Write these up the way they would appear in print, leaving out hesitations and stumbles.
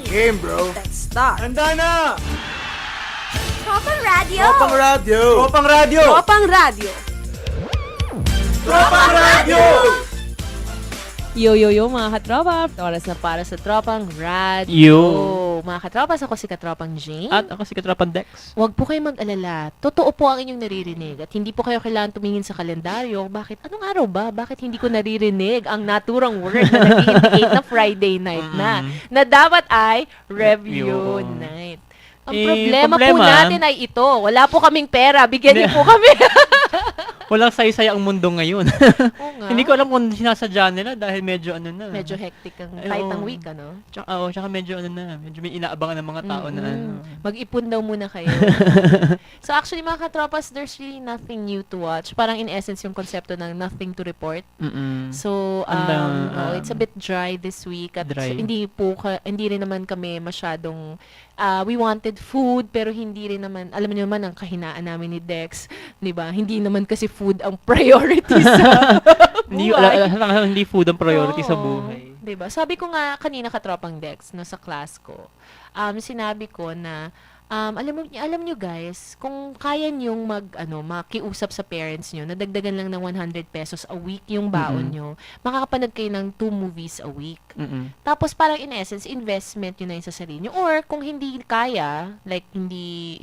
Game, bro. Let's start. Handa na! Tropang Radio! Tropang Radio. Tropang Radio! Tropang Radio! Tropang Radio! Yo, mga katropa. Oras na para sa Tropang Radio. Yo. Mga katropa, ako si Katropang Jane. At ako si Katropang Dex. Huwag po kayong mag-alala. Totoo po ang inyong naririnig. At hindi po kayo kailangan tumingin sa kalendaryo. Bakit? Anong araw ba? Bakit hindi ko naririnig ang naturang word na nag-indicate na Friday night na? Na dapat ay review night. Ang problema po natin ay ito. Wala po kaming pera. Bigyan niyo po kami. Walang saysay ang mundo ngayon. Oo nga. Hindi ko alam kung sinasadya nila dahil medyo ano na. Medyo hectic ang tight ang week, ano? Tsaka medyo ano na. Medyo may inaabangan ng mga tao na ano. Mag-ipon daw muna kayo. So actually, mga katropas, there's really nothing new to watch. Parang in essence yung konsepto ng nothing to report. So, it's a bit dry this week. At Dry. so, hindi rin naman kami masyadong we wanted food, pero hindi rin naman, alam niyo naman ang kahinaan namin ni Dex, 'di ba? Hindi naman kasi food ang priority sa buhay. Hindi food ang priority sa buhay. 'Di ba? Sabi ko nga kanina Katropang Dex no sa class ko. Sinabi ko na alam nyo guys, kung kaya nyong makiusap sa parents nyo, nadagdagan lang ng 100 pesos a week yung baon nyo, makakapanood kayo ng 2 movies a week. Tapos parang in essence, investment yun na yun sa sarili nyo. Or kung hindi kaya, like hindi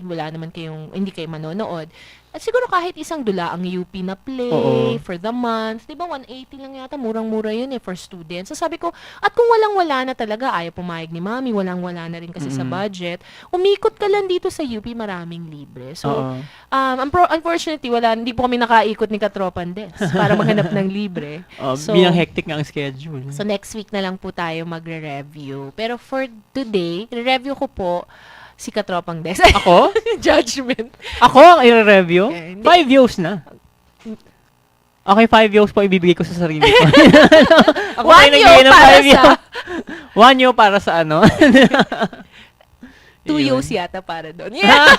kayo manonood, at siguro kahit isang dula ang UP na play for the month, di ba 180 lang yata, murang-mura yun for students. So sabi ko, at kung walang-wala na talaga, ayaw pumayag ni mami, walang-wala na rin kasi sa budget, umikot ka lang dito sa UP, maraming libre. So, unfortunately, hindi po kami nakaikot ni Katropan Des para maghanap ng libre. So, Bilang hectic nga ang schedule. So, next week na lang po tayo magre-review. Pero for today, re-review ko po si Katropang Des. Ako? Judgment. Ako ang i-review? Yeah, 5 views na. Okay, 5 views po ibibigay ko sa sarili ko. Ako 1 year para sa 1 year para sa ano? 2 years yata para doon. Yeah.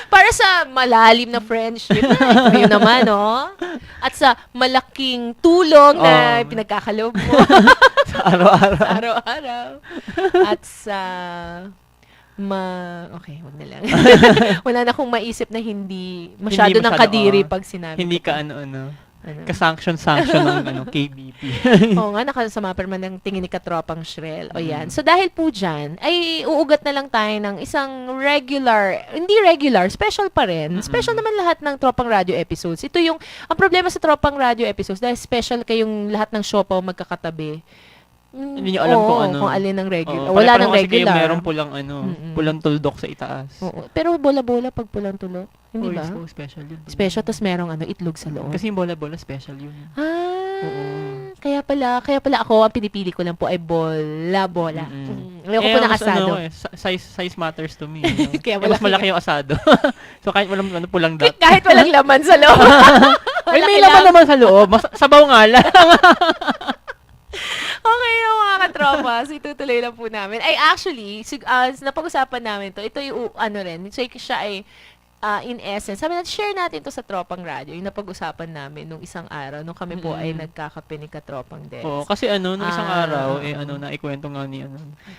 Para sa malalim na friendship. Ito yun naman, no? At sa malaking tulong na pinagkakaloob mo. Sa araw-araw. Sa araw-araw. At sa okay, wag na lang. Wala na akong maisip na hindi masyado ng kadiri pag sinabi. Hindi ko. ka ka-sanction ng KBP. Oo nga, nakasama pa naman ng tingin ni Katropang Shrel. O yan. So dahil po dyan, ay uugat na lang tayo ng isang special pa rin. Special naman lahat ng Tropang Radio episodes. Ito ang problema sa Tropang Radio episodes, dahil special kayong lahat ng show pa magkakatabi. Hindi nyo alam kung alin ng regular. Wala nang regular. Meron pulang tuldok sa itaas. Oo. Pero bola-bola pag pulang tulok. Hindi ba? Special yun. Special, tas merong itlog sa loob. Kasi yung bola-bola, special yun. Kaya pala ako, ang pinipili ko lang po ay bola-bola. Ayoko po ng asado. Size matters to me. Kaya mas malaki yung asado. So kahit walang pulang dot. Kahit walang laman sa loob. May laman naman sa loob. Sabaw nga lang. Okay mga katropas, itutuloy lang po namin. Ay actually, napag-usapan namin to. Ito yung so siya ay in essence, sabi natin, share natin to sa Tropang Radio, yung napag-usapan namin nung isang araw, nung kami po ay nagkakape ni Katropang Des. Oo, kasi nung isang araw, naikwento nga ni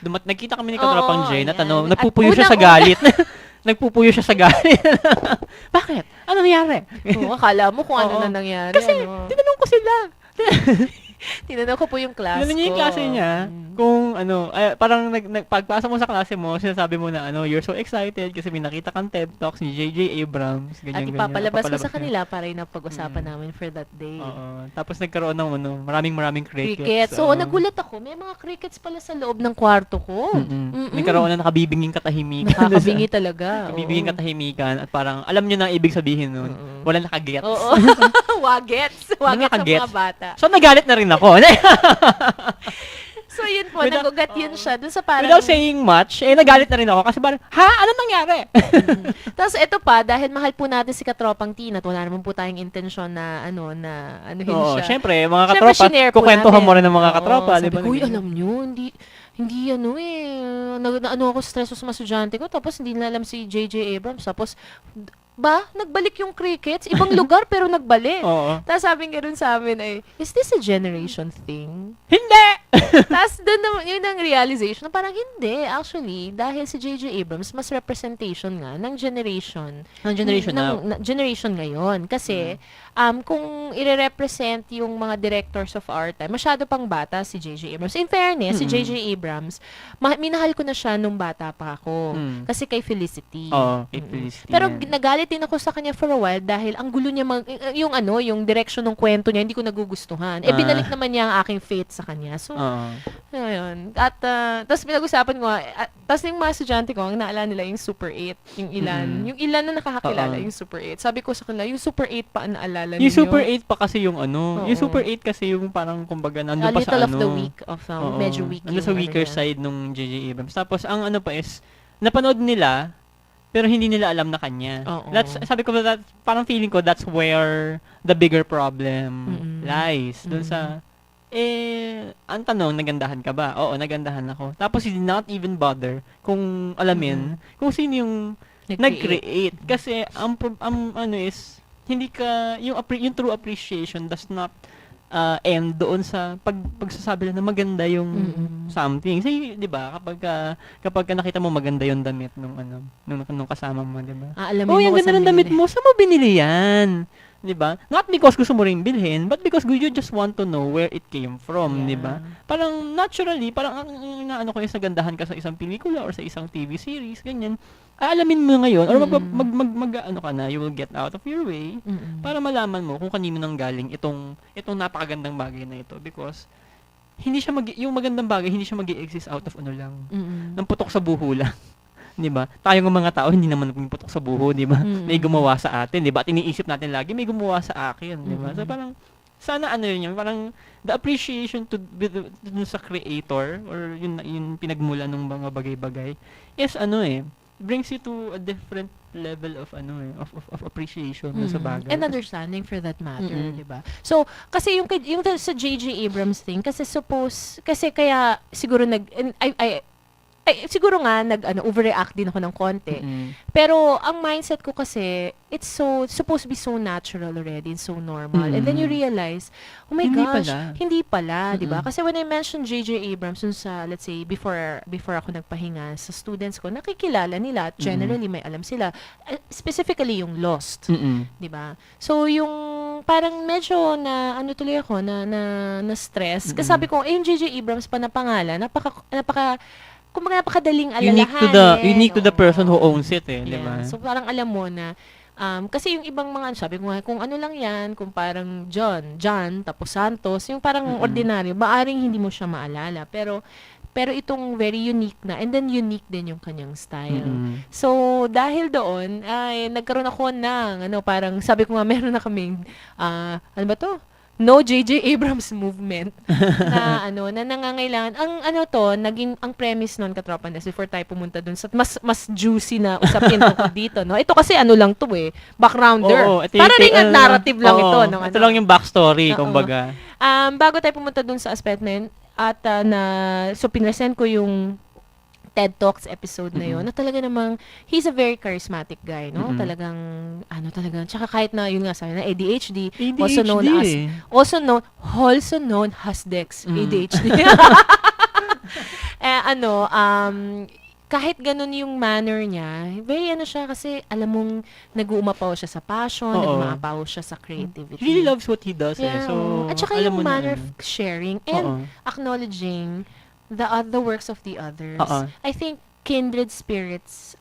nagkita kami ni Katropang Jane at nagpupuyo siya sa galit. Nagpupuyo siya sa galit. Bakit? Ano nangyari? Oo, akala mo kung ano na nangyari. Kasi, tinanong ko sila. Tinanong ko po yung class ko. Tinanong niya yung klase niya. Kung parang pagpasa mo sa klase mo, sinasabi mo na you're so excited kasi may nakita kang TED Talks ni J.J. Abrams. Ganyan, at ipapalabas ko sa kanila para yung napag-usapan namin for that day. Oo. Tapos nagkaroon ng maraming crickets. So, nagulat ako. May mga crickets pala sa loob ng kwarto ko. Nagkaroon na nakabibinging katahimikan. Nakakabingi talaga. Nakabibinging katahimikan at parang alam nyo na ang ibig sabihin nun. Wala nakagets. Oo. Wagets. Wagets sa mga bata. So, nagalit na rin ako. So, yun po. Nagugat yun siya. Dun sa parang without saying much, nagalit na rin ako kasi parang, ano nangyari? Tapos, ito pa, dahil mahal po natin si Katropang Tina, wala naman po tayong intensyon na anuhin siya. Syempre, mga katropa, kukwentuhan mo rin ng mga katropa. Sabi ko, alam nyo, Hindi ano ako stress sa mga estudyante ko, tapos hindi nila alam si J.J. Abrams, tapos, nagbalik yung crickets, ibang lugar pero nagbalik. Oo. Tapos sabi nga rin sa amin ay, is this a generation thing? Hindi! Tapos doon naman, yun ang realization na parang hindi, actually, dahil si J.J. Abrams, mas representation nga ng generation. Ang generation now. Generation ngayon. Kasi, kung ire-represent yung mga directors of our time, masyado pang bata si J.J. Abrams. In fairness, si J.J. Abrams, minahal ko na siya nung bata pa ako. Kasi kay Felicity. Oo, kay Felicity. Pero yan. nagalit din ako sa kanya for a while dahil ang gulo niya yung direction ng kwento niya, hindi ko nagugustuhan. Binalik naman niya ang aking faith sa kanya. So, ayun. At, tapos pinag-usapan ko, tapos yung mga estudyante ko, ang naalala nila yung Super 8, yung ilan. Yung ilan na nakakakilala yung Super 8. Sabi ko sa kanila, yung Super 8 pa ang naalala ninyo. Yung Super 8 pa kasi yung yung Super 8 kasi yung parang kumbaga nandun pa sa Little of the weak, medyo weak. Nandun sa weaker side nung J.J. Abrams. Tapos ang pa is, napanood nila, pero hindi nila alam na kanya. Sabi ko, parang feeling ko, that's where the bigger problem lies. Doon sa, ang tanong, nagandahan ka ba? Oo, nagandahan ako. Tapos, he did not even bother kung alamin kung sino yung nag-create. Kasi, ang hindi ka, yung true appreciation does not end doon sa pagsasabi lang na maganda yung something. Kasi, 'di ba, kapag nakita mo maganda yung damit nung kasama mo, 'di ba? Alam mo yung ganda ng damit mo, saan mo binili yan? 'Di ba? Not because gusto mo ring bilhin, but because you just want to know where it came from, 'di ba? Parang naturally, parang ano ko yung nagandahan ka sa isang pelikula or sa isang TV series, ganyan. Aalamin mo ngayon or ano ka na, you will get out of your way para malaman mo kung kanino nang galing itong napakagandang bagay na ito, because hindi siya yung magandang bagay hindi siya magi-exist out of ano lang. Ng putok sa buho lang. 'Di ba? Tayong mga tao hindi naman putok sa buho, 'di ba? May gumawa sa atin, 'di ba? At iniisip natin lagi may gumawa sa akin, 'di ba? So parang sana yun, parang the appreciation to sa creator or yung pinagmula ng mga bagay-bagay is brings you to a different level of of appreciation sa bagay. And understanding for that matter, 'di ba? So, kasi yung sa J.J. Abrams thing, kasi kaya siguro siguro nga overreact din ako ng konti. Pero ang mindset ko kasi it's supposed to be so natural already and so normal. And then you realize, oh my gosh, hindi pala, 'di ba? Kasi when I mentioned J.J. Abrams sa, let's say, before ako nagpahinga sa students ko, nakikilala nila at generally may alam sila, specifically yung Lost, 'di ba? So yung parang medyo na tuloy ako na stress kasi sabi ko, yung J.J. Abrams pa na pangalan, kumbaga napakadaling alalahanin. Unique to the person who owns it, di ba? So parang alam mo na kasi yung ibang mga sabi ko nga, kung ano lang yan, kung parang John, tapos Santos, yung parang ordinaryo, maaring hindi mo siya maalala. Pero itong very unique na, and then unique din yung kanyang style. So, dahil doon, ay nagkaroon ako ng, parang sabi ko nga, meron na kaming, ano ba to? No J.J. Abrams movement na na nangangailangan ang premise noon, Katropa Nes, before tayo pumunta dun sa mas juicy na usapin ko dito, no. Ito kasi lang to backgrounder. Para ring narrative lang ito, no. Ito lang yung backstory, kumbaga. Bago tayo pumunta dun sa aspect na yun, at so pinresent ko yung TED Talks episode na yun, na talaga namang, he's a very charismatic guy, no? Talagang, tsaka kahit na, yun nga sabi na, ADHD, also known as Dex, ADHD. Kahit ganun yung manner niya, very siya, kasi alam mong, nag-uumapaw siya sa passion, nag-uumapaw siya sa creativity. He really loves what he does, So, at saka yung manner of sharing and acknowledging the works of the others. I think kindred spirits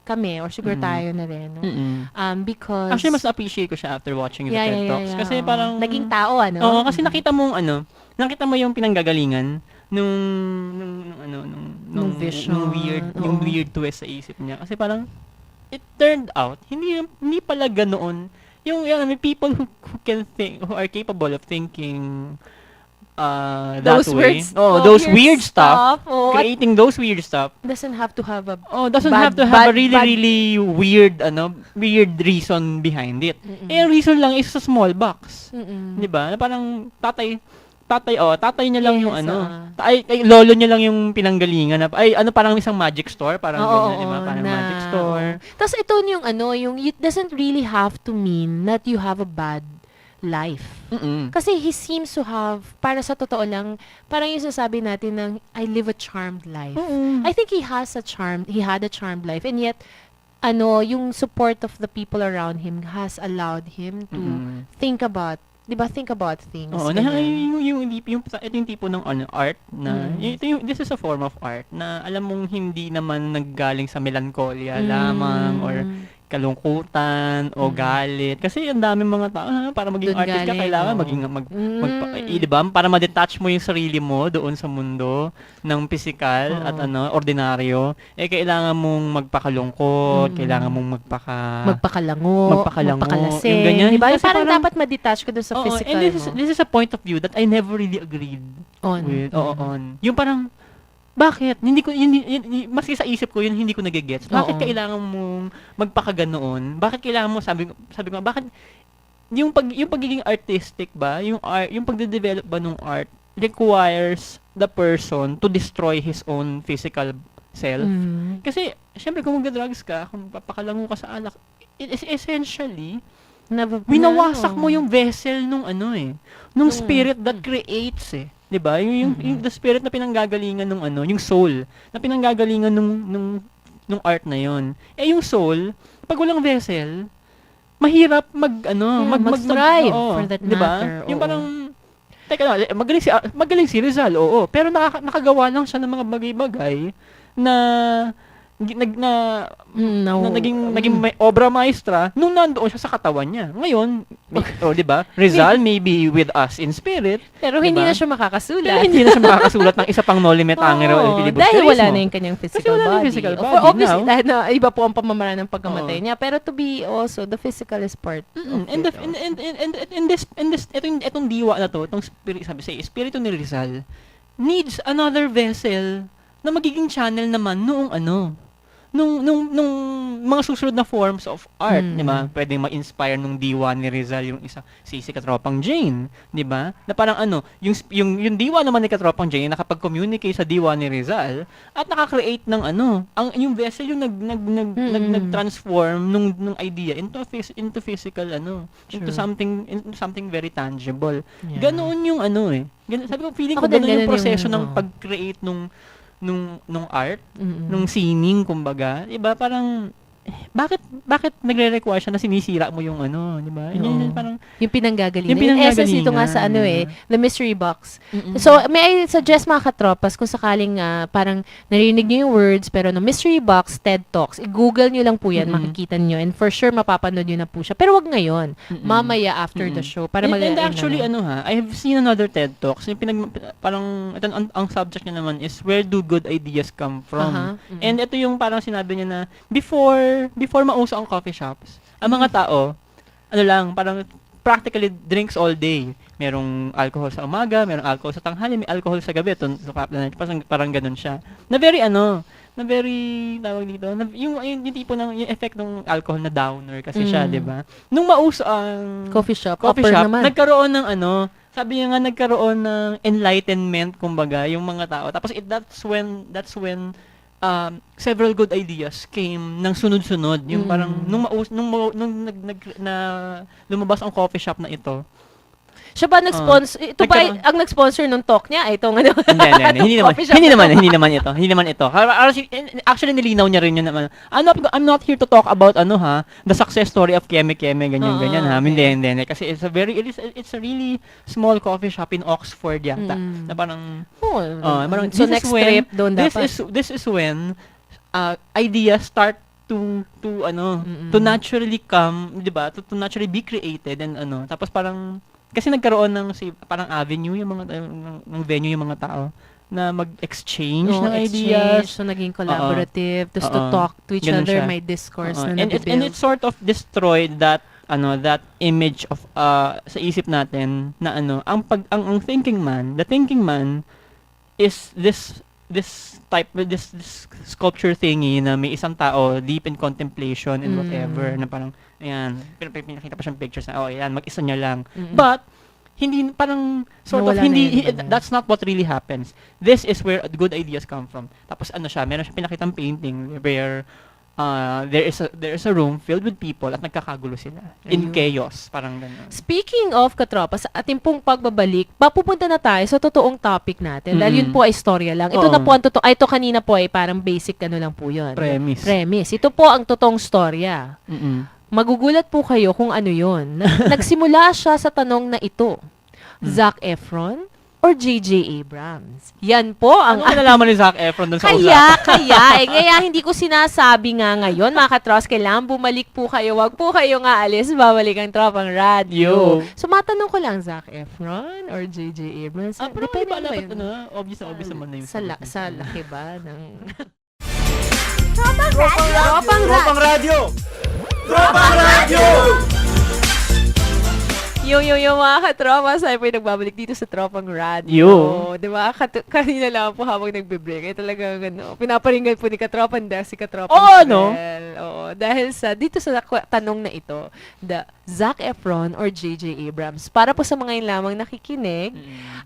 kami, or siguro tayo na rin, no? Because actually mas appreciate ko siya after watching the TED Talks kasi parang naging tao, kasi nakita mo yung pinanggagalingan nung vision, yung weird twist sa isip niya, kasi parang it turned out hindi pala ganoon yung people who can think, who are capable of thinking that way. Those weird stuff. Creating those weird stuff. Doesn't have to have a have a really weird reason behind it. Yung reason lang is a small box. 'Di ba? Parang tatay niya lang yung ay lolo niya lang yung pinanggalingan na, ay, ano, parang isang magic store, parang ganyan, di ba? Parang magic store. Tapos ito yung yung it doesn't really have to mean that you have a bad life. Mm-mm. Kasi he seems to have, para sa totoo lang, parang yung sasabi natin ng, I live a charmed life. Mm-mm. I think he had a charmed life, and yet, yung support of the people around him has allowed him to Mm-mm. think about things. Oo, ganyan. ito yung tipo ng art na, this is a form of art na alam mong hindi naman naggaling sa melancholia lamang or kalungkutan o galit. Kasi ang daming mga tao, para maging Doon artist ka, galing, kailangan oo. maging, di ba? Para ma-detach mo yung sarili mo doon sa mundo ng physical at ordinaryo, kailangan mong magpakalungkot, kailangan mong Magpakalango, magpakalasing. Yung ganyan. Diba? Kasi Parang dapat ma-detach ka dun sa Oo, physical and mo. this is a point of view that I never really agreed with. Oo, on. Yung parang, bakit? Maski sa isip ko, yun hindi ko nagigets. Bakit Oo. kailangan mong magpakaganoon? Bakit kailangan mo, sabi ko, bakit, yung pagiging artistic ba, yung pagde-develop ba ng art, requires the person to destroy his own physical self? Kasi, syempre, kung magda-drugs ka, kung papakalango ka sa alak, it is essentially, winawasak mo yung vessel nung nung spirit that creates 'di ba? Yung the spirit na pinanggagalingan nung yung soul na pinanggagalingan nung art na yon. Yung soul, pag walang vessel, mahirap mag-strive for that 'di ba? matter. Yung Oo. parang teka lang, magaling si Rizal, oo, pero nakagawa lang siya ng mga bagay-bagay na naging may obra maestra nung nandoon siya sa katawan niya. Ngayon, 'di ba? Rizal may be with us in spirit, Pero diba? hindi na siya makakasulat. pero hindi na siya makakasulat ng isa pang Noli Me Tangere o Oo, Equilibrium. dahil wala na yung kanyang Kasi physical wala na yung body. physical For body obviously, now. dahil na iba po ang pamamaraan ng pagkamatay Oo. niya. Pero to be also, the physical is part of And it etong diwa na to, itong spirit, espiritu ni Rizal needs another vessel na magiging channel naman nung mga susunod na forms of art, di ba? Pwedeng ma-inspire nung diwa ni Rizal yung isa, si Katropang Jane, di ba? Na parang yung diwa naman ni Katropang Jane nakapag-communicate sa diwa ni Rizal at nakakreate ng yung vessel yung nag-transform nung idea into physical into something very tangible. Yeah. Ganoon yung sabi ko, feeling ko Ako din, ganoon yung ganun proseso yung, ng pag-create nung art, nung sining, kumbaga, iba parang, bakit nagre-require siya na sinisira mo yung di ba? Yun, parang, yung pinanggagalingan. Yung Yung essence dito nga sa pinanggagalingan. the mystery box. So, may I suggest mga katropas, kung sakaling parang narinig nyo yung words, pero no, mystery box, TED Talks, i-google nyo lang po yan, makikita nyo, and for sure, mapapanood nyo na po siya. Pero wag ngayon, mamaya after the show, para and actually, I have seen another TED Talks, yung parang, ito, ang subject niya naman is, where do good ideas come from? And ito yung parang sinabi niya na, before mauso ang coffee shops, ang mga tao, parang practically drinks all day. Merong alcohol sa umaga, merong alcohol sa tanghali, may alcohol sa gabi. Parang ganun siya. Na very, tawag dito, yung tipo yung effect ng alcohol na downer kasi siya, di ba? Nung mauso ang coffee shop, naman. nagkaroon ng sabi niya nga, nagkaroon ng enlightenment, kumbaga, yung mga tao. Tapos that's when several good ideas came ng sunod-sunod. Yung parang nung lumabas ang coffee shop na ito. Siya ba nag-sponsor? Ito ba ang nag-sponsor nung talk niya? Itong Hindi naman ito. Actually, nilinaw niya rin yun naman. I'm not here to talk about the success story of Keme, ganyan ha. Hindi. Kasi it's a really small coffee shop in Oxford yata. Na parang, so next trip doon dapat. This is when ideas start to naturally come, 'di ba? To naturally be created and tapos parang kasi nagkaroon ng parang avenue yung mga ng venue yung mga tao na mag-exchange ng ideas. So naging collaborative, to talk to each Ganun other, siya. may discourse na And nabibuild. it sort of destroyed that image of sa isip natin na ang thinking man, the thinking man is this sculpture thingy na may isang tao deep in contemplation and whatever na parang ayan pinakita pa siyang pictures na ayan mag-isa niya lang but hindi parang sort Nawala of hindi na yun, that's not what really happens. This is where good ideas come from. Tapos ano siya, meron siya pinakitang painting where there is a room filled with people at nagkakagulo sila in Ayun. chaos, parang ganun. Speaking of katropa, sa ating pong pagbabalik, papupunta na tayo sa totoong topic natin. Dahil yun po ay istorya lang. Ito Oo. na po ang totoo. Ay, ito kanina po ay parang basic ano lang po yun. Premise. Ito po ang totoong storya. Magugulat po kayo kung ano yun. Nagsimula siya sa tanong na ito. Zac Efron or J.J. Abrams? Yan po ang... Ano nalaman ni Zac Efron dun sa usapan? Kaya hindi ko sinasabi nga ngayon, mga katros, kailangan bumalik po kayo. Wag po kayo nga alis, babalik ang tropang radyo. So, matanong ko lang, Zac Efron or J.J. Abrams? Pero Depende di ba naman dapat yun. obvious naman na yung Sa laki ba ng... Tropang radyo! Tropang radyo! Yung mga katropa, sabi po yung nagbabalik dito sa Tropang Radio. Yo. Di ba? Kanina lang po habang nagbe-break. Ay talagang ano, pinaparinggan po ni Katropan Dex, si Katropan no? Oo, dahil dito sa tanong na ito, the Zac Efron or J.J. Abrams. Para po sa mga yun lamang nakikinig,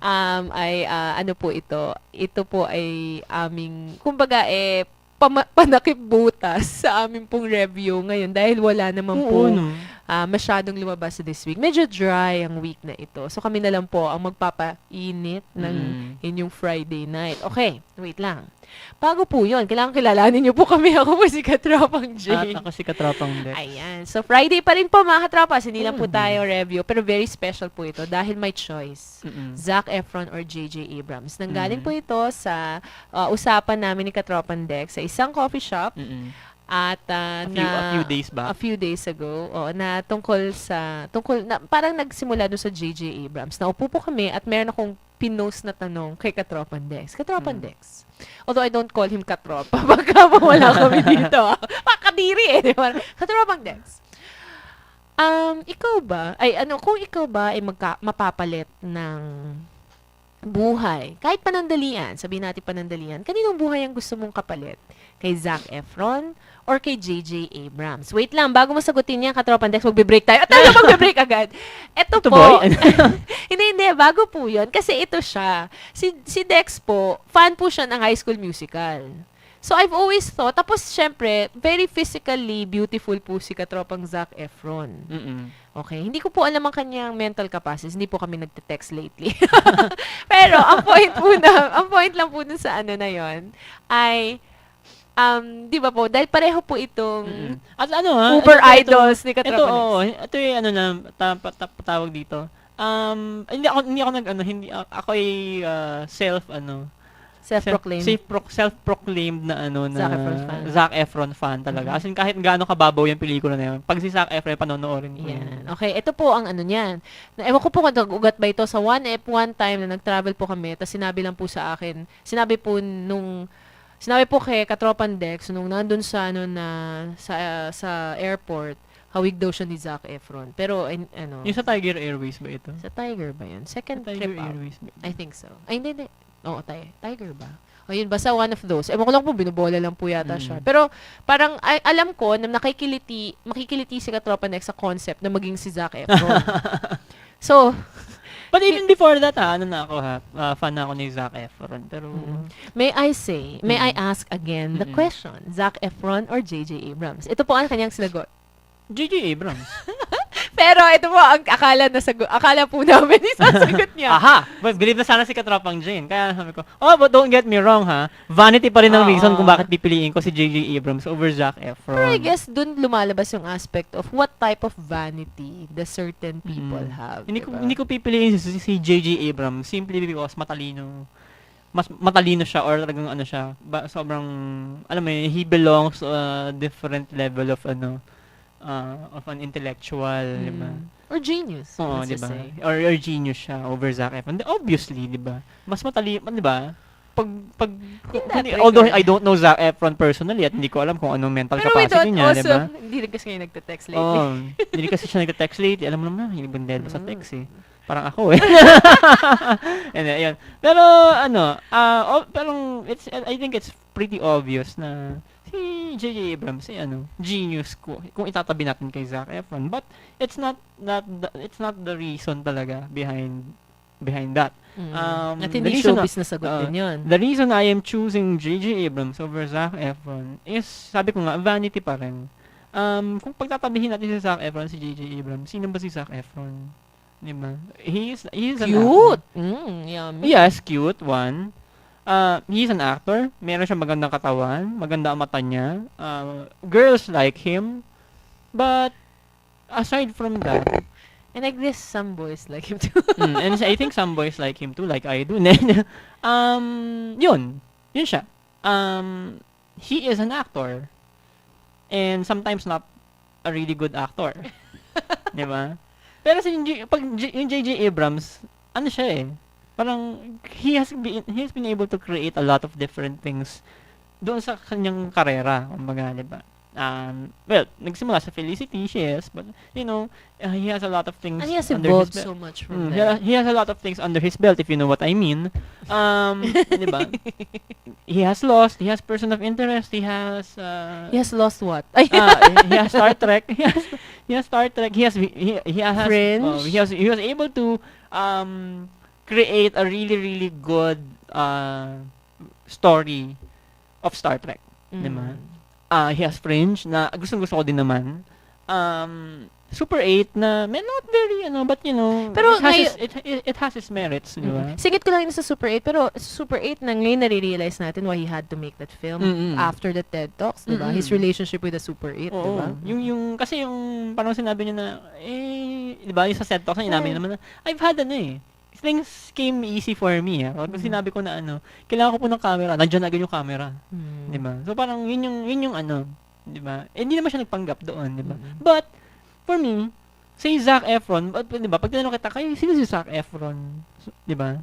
ano po ito? Ito po ay aming, kumbaga panakip butas sa aming pong review ngayon dahil wala naman po masyadong lumabas this week. Medyo dry ang week na ito. So kami na lang po ang magpapainit ng inyong Friday night. Okay, wait lang. Bago po yun, kailangan kilalanin niyo po kami. Ako po si Katropang J. At ako si Katropang Dex. Ayan. So Friday pa rin po mga katropas. Hindi lang po tayo review. Pero very special po ito dahil may choice. Zac Efron or J.J. Abrams. Nanggaling po ito sa usapan namin ni Katropang Dex sa isang coffee shop. At A few days back. A few days ago, na tungkol na parang nagsimula doon sa J.J. Abrams. Naupo po kami at meron akong pinost na tanong kay Katropan Dex. Katropan Dex. Although I don't call him Katropa. Baka wala kami dito. Pakadiri di ba? Katropan Dex. Kung ikaw ba ay mapapalit ng buhay, kahit panandalian, sabihin natin panandalian, kaninong buhay ang gusto mong kapalit? Kay Zac Efron or kay J.J. Abrams? Wait lang, bago mo sagutin yan, Katropan Dex, magbe-break tayo. At tayo magbe-break agad. Ito po. Hindi, bago po yun. Kasi ito siya. Si Dex po, fan po siya ng High School Musical. So, I've always thought, tapos syempre, very physically beautiful po si Katropang Zac Efron. Okay, hindi ko po alam ang kanyang mental capacity. Hindi po kami nagte-text lately. Pero, ang point lang po dun sa ano na yon ay, di ba po, dahil pareho po itong At uber idols ni Katropan Dex. Ito yung tawag dito. Hindi ako ay self-proclaimed na Zac Efron fan talaga. As in, kahit gaano kababaw yung pelikula na yun, pag si Zac Efron panonoorin ko. Yan. Okay, ito po ang ano niyan. Ewan ko po kung nag-ugat ba ito sa one time na nag-travel po kami, tapos sinabi lang po sa akin, sinabi po kay Katropan Dex nung nandun sa sa airport, hawig daw siya ni Zac Efron. Pero Yung sa Tiger Airways ba ito? sa Tiger ba yun? Second Tiger trip out. Airways ba? I think so. Ay, hindi. Oo, Tiger ba? O yun, basta one of those. Ewan ko lang po, binubola lang po yata siya. Pero, parang, alam ko na makikiliti si Katropan Dex sa concept na maging si Zac Efron. So, But even before that, fan na ako ni Zac Efron. Pero, may I ask again the question, Zac Efron or J.J. Abrams? Ito po ang kanyang sinagot. J.J. Abrams. Pero ito po ang akala po namin isasagot niya. Aha! But believe na sana si Katropang Jane. Kaya sabi ko, but don't get me wrong vanity pa rin ang reason kung bakit pipiliin ko si J.J. Abrams over Zac Efron. Pero I guess dun lumalabas yung aspect of what type of vanity the certain people have. Hindi ko pipiliin si J.J. Abrams simply because mas matalino siya or talagang siya. Sobrang, alam mo yun, he belongs to a different level of of an intellectual, di ba? Or genius. Oo, di ba? Or genius siya over Zac Efron. Obviously, di ba? Mas matalino, di ba? Although I don't know Zac Efron personally at hindi ko alam kung anong mental capacity niya, di ba? Hindi rin kasi ngayon nagte-text lately. Hindi kasi siya nagte-text lately. Alam mo naman, hindi bandelo sa text Parang ako And ayun. Pero, parang I think it's pretty obvious na si J.J. Abrams genius kung itatabi natin kay Zac Efron, but it's not the reason talaga behind that. At the hindi reason showbiz na sagot din yun. The reason I am choosing J.J. Abrams over Zac Efron is, sabi ko nga, vanity pa rin. Kung pagtatabihin natin si Zac Efron, si J.J. Abrams, sino ba si Zac Efron? Diba? He is an Cute! actor. Yummy. Yes, cute, one. He's an actor. Meron siyang magandang katawan. Maganda ang mata niya. Girls like him. But, aside from that, And I guess some boys like him too. and I think some boys like him too, like I do. Yun siya. He is an actor. And sometimes not a really good actor. Di ba? Pero yung J.J. Abrams, ano siya parang he has been able to create a lot of different things doon sa kanyang karera, kumbaga, di ba? Well, nagsimula sa Felicity, but he has a lot of things And he has under his evolved belt. so much from there. He has a lot of things under his belt, if you know what I mean. Di ba? He has Lost, he has Person of Interest, he has He has lost what? Ay, he has Star Trek. He has Star Trek. He has Fringe. he was able to create a really really good story of Star Trek. Diba? He has Fringe na gusto ko din naman. Super 8 na may not very but Pero it has its merits, di ba? Singit ko lang yun sa Super 8, pero Super 8 na ngayon nare-realize natin why he had to make that film after the TED Talks, di ba? His relationship with the Super 8, di ba? Kasi parang sinabi niya na, di ba, yung sa TED Talks na inamin naman na, I've had things came easy for me. Kung sinabi ko na kailangan ko po ng camera, nandiyan agad yung camera. Di ba? So parang yun yung di ba? Hindi naman siya nagpanggap doon, di ba? But, for me, say Zac Efron, di ba, pag tinanong kita, sino si Zac Efron? So, di ba?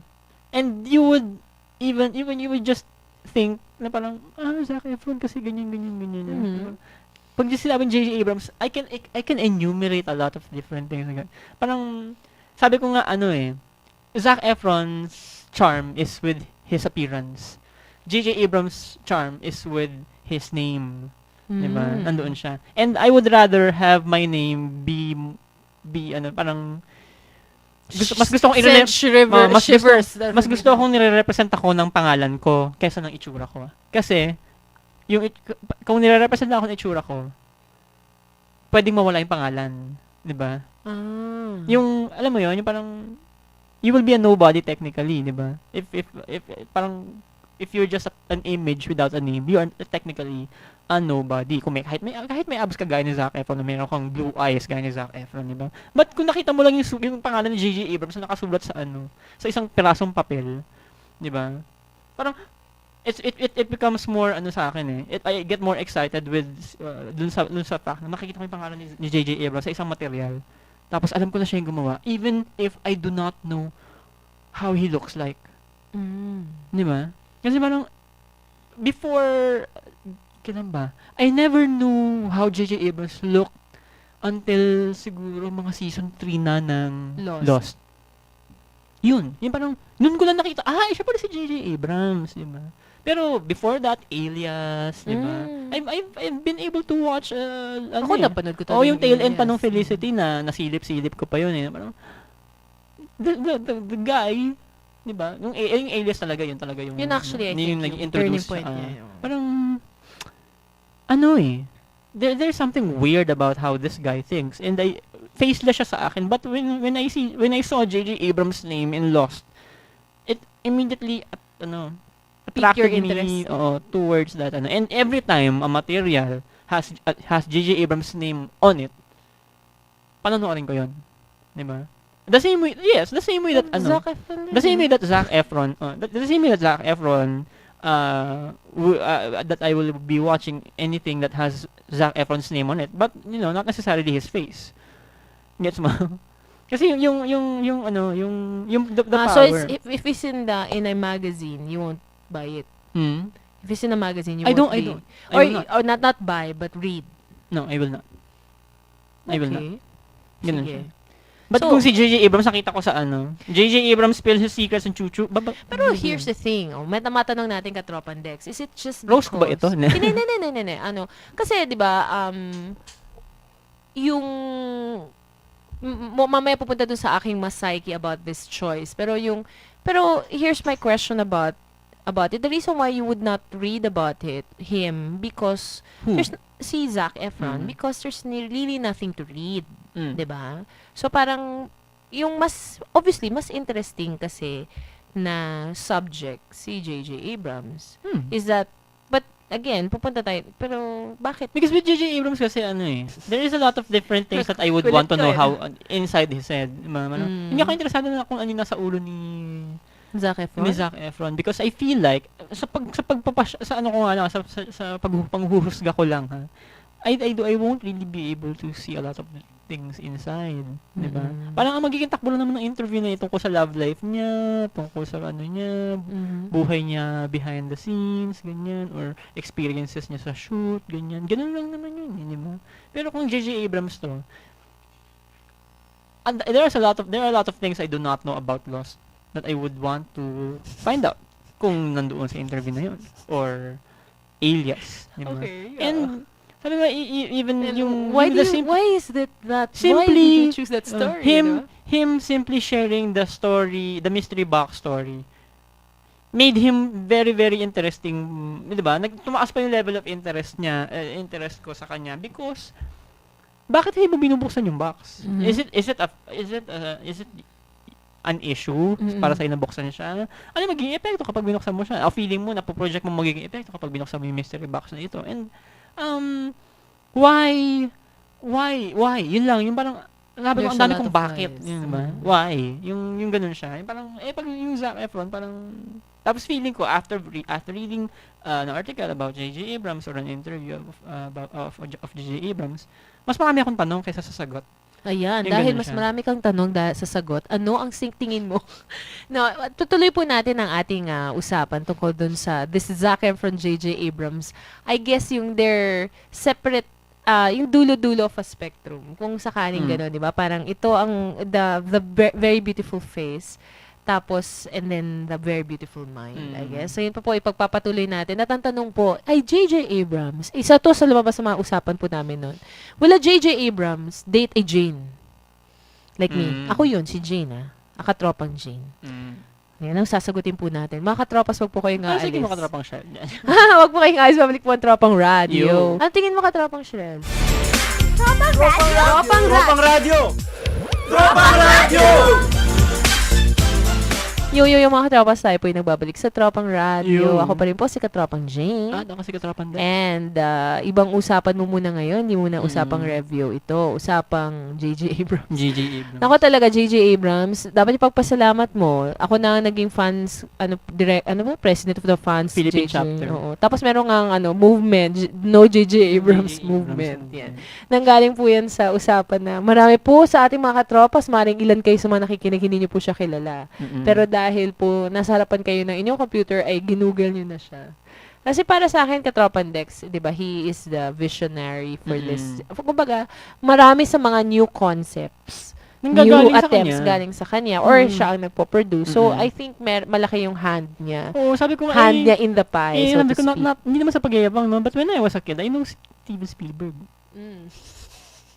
And you would you would just think na parang, Zac Efron kasi ganyan. Diba? Pag sinabing J.J. Abrams, I can enumerate a lot of different things. Parang, sabi ko nga, Zac Efron's charm is with his appearance. J.J. Abrams' charm is with his name. Diba? Nandoon siya. And I would rather have my name be parang mas gusto kong mas gusto akong nire-represent ako ng pangalan ko kaysa ng itsura ko. Kasi kung nire-represent ako ng itsura ko, pwedeng mawala yung pangalan, 'di ba? Yung alam mo 'yon, yung parang you will be a nobody technically, 'di ba? If parang if you're just an image without a name, you are technically a nobody. Kung kahit may abs ka gaya ni Zac Efron, na meron kang blue eyes gaya ni Zac Efron, di ba? But kung nakita mo lang yung pangalan ni J.J. Abrams na nakasulat sa isang pirasong papel, di ba? Parang it becomes more sa akin I get more excited with dun sa fact na nakikita ko yung pangalan ni J.J. Abrams sa isang material. Tapos alam ko na siya yung gumawa, even if I do not know how he looks like. Di ba? Kasi parang before kailan ba? I never knew how J.J. Abrams looked until siguro mga season 3 na ng Lost. Yun parang, nun ko lang nakita, siya pala si J.J. Abrams, di ba? Pero before that, Alias, di ba? I've been able to watch, ako napanood ko talaga yung tail end pa nung Felicity na nasilip-silip ko pa yun Parang, the guy, di ba? Yung Alias talaga, yun talaga yung... Yun actually, I think, yung turning point niya. Parang, there's something weird about how this guy thinks, and faceless siya sa akin, but when I saw J.J. Abrams' name in Lost, it immediately attracted me towards that and every time a material has J.J. Abrams' name on it, panonoorin ko yun, di ba? The same way that Zac Efron that I will be watching anything that has Zac Efron's name on it, but not necessarily his face. Gets mo? Kasi yung the power. So if it's in a magazine, you won't buy it. If it's in a magazine, you won't read. Or not buy, but read. No, I will not. I will not. Ganun siya. But So, kung si J.J. Abrams, nakita ko sa J.J. Abrams spills his secrets and chuchu. pero here's the thing, matanong natin Katropang Dex, is it just Roast ko ba ito? Hindi. Kasi, di ba, yung, mamaya pupunta dun sa aking mas psyche about this choice. Pero here's my question about it. The reason why you would not read about him, because, Who? there's, si Zac Efron, because there's really nothing to read. Mm. 'Di ba? So parang yung obviously mas interesting kasi na subject si J.J. Abrams is that, but again, pupunta tayo, pero bakit? Because with J.J. Abrams kasi there is a lot of different things that I would want to know how inside his head. Hindi ako interesado na kung ano yung nasa ulo ni Zac Efron? Because I feel like sa paghuhusga ko lang, ha, I won't really be able to see a lot of things inside, di ba? Parang ang magiging takbo lang naman ng interview na tungkol sa love life niya, tungkol sa niya, buhay niya behind the scenes, ganyan, or experiences niya sa shoot, ganyan. Ganun lang naman yun, di ba? Pero kung J.J. Abrams to, and there are a lot of things I do not know about Lost that I would want to find out kung nandoon sa interview na yun, or Alias, di ba? Okay, And sabi ba, even yung why the why is that why simply, did you choose that story? him simply sharing the story, the mystery box story, made him very, very interesting, di ba? Tumaas pa yung level of interest niya, interest ko sa kanya, because bakit hindi mo binubuksan yung box? Is it an issue para sa'yo na buksan siya? Ano magiging epekto kapag binuksan mo siya? O feeling mo na po-project mo magiging epekto kapag binuksan mo yung mystery box na ito? And why? Yun lang, yung parang, sabi ko, ang dami kong bakit. Yun ba? Why? Yung ganun siya. Yung parang, pag yung Zac Efron, parang, tapos feeling ko, after reading an article about J.J. Abrams or an interview of J.J. Abrams, mas marami akong tanong kaysa sa sagot. Ayan, Yung dahil ganun mas siya. marami kang tanong sa sagot, ano ang tingin mo? No, tutuloy po natin ang ating usapan tungkol dun sa this Zac Efron, J.J. Abrams. I guess yung their separate, yung dulo-dulo of a spectrum. Kung sakaling gano'n, di ba? Parang ito ang the very beautiful face. Tapos, and then, the very beautiful mind, I guess. So, yun pa po, ipagpapatuloy natin. At ang tanong po, ay J.J. Abrams, isa to sa lumabas sa mga usapan po namin nun. Will a J.J. Abrams date a Jane? Like me. Ako yun, si Jane, Akatropang Jane. Yan ang sasagutin po natin. Mga katropas, wag po kayong aalis. Sige, makatropang siya. Wag po kayong aalis, babalik po ang Tropang Radio. Yo. Ang tingin mo Katropang Shrel? Tropang Radio! Tropang Radio! Yo, mga katropas, tayo po yung nagbabalik sa Tropang Radio. Yo. Ako pa rin po si Katropang Jane. Ako kasi katropan din. And ibang usapan mo muna ngayon, hindi muna usapang review ito, usapang J.J. Abrams. J.J. Abrams. Ako talaga, J.J. Abrams, dapat ipagpasalamat mo. Ako na naging fans, president of the fans, Philippine JJ. chapter. Oo. Tapos merong movement, No J.J. Abrams movement. Yan. Nanggaling po yan sa usapan na marami po sa ating mga katropas, maring ilan kayo sa mga nakikinig, hindi nyo po siya kilala. Pero dahil po nasa harapan kayo ng inyong computer ay ginugol nyo na siya. Kasi para sa akin, Katropan Dex, 'di ba? He is the visionary for this. Kumbaga, marami sa mga new concepts, new attempts galing sa kanya or siya ang nagpo-produce. So, I think malaki yung hand niya. Oo, sabi ko Hand niya in the pie, so to sabi ko, speak. hindi naman sa pagyayabang, no? But when I was a kid, I know Steven Spielberg.